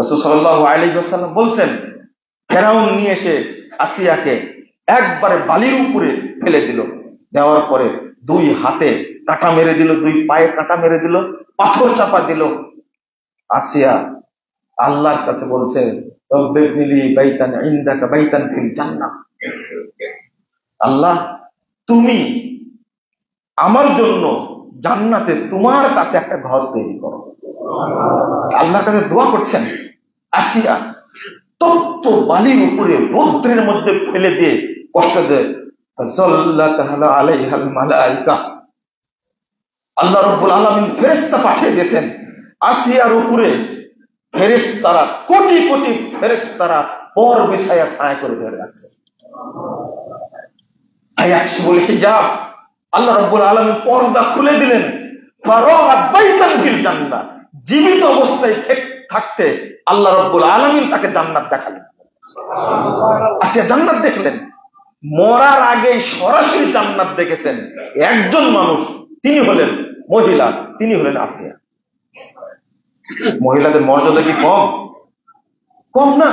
রাসূল সাল্লাল্লাহু আলাইহি ওয়াসাল্লাম বলছেন, ফেরাউন নিয়ে এসে আসিয়াকে একবারে বালির উপরে ফেলে দিল, দেওয়ার পরে দুই হাতে কাঁটা মেরে দিল, দুই পায়ে কাঁটা মেরে দিল, পাথর চাপা দিল। আসিয়া আল্লাহর কাছে বলছে, রব্বিবনিলি বাইতান ইনদাকা বাইতান ফিল জান্নাহ, আল্লাহ তুমি আমার জন্য জান্নাতে তোমার কাছে একটা ঘর তৈরি করো। আল্লাহর কাছে দোয়া করছেন। আসিয়া তপ্ত বালির উপরে রৌদ্রের মধ্যে ফেলে দিয়ে কষ্ট দেয়। আলাইহাল মালাইকা, আল্লাহ রাব্বুল আলামিন ফেরেশতা পাঠিয়ে দিয়েছেন আসিয়ার উপরে। ফেরেশতারা কোটি কোটি ফেরেশতারা পর বিছায়া ছায়া করে ধরে রাখছে। আয়াকশিবুল হিজাব, আল্লাহ রাব্বুল আলামিন পর্দা খুলে দিলেন। ফারাআত বাইতান ফিল জান্নাহ, জীবিত অবস্থায় থাকতে আল্লাহ রাব্বুল আলামিন তাকে জান্নাত দেখালেন। আসিয়া জান্নাত দেখলেন। মরার আগে সরাসরি জান্নাত দেখেছেন একজন মানুষ, তিনি হলেন মহিলা, তিনি হলেন আসিয়া। মহিলাদের মর্যাদা কি কম? কম না।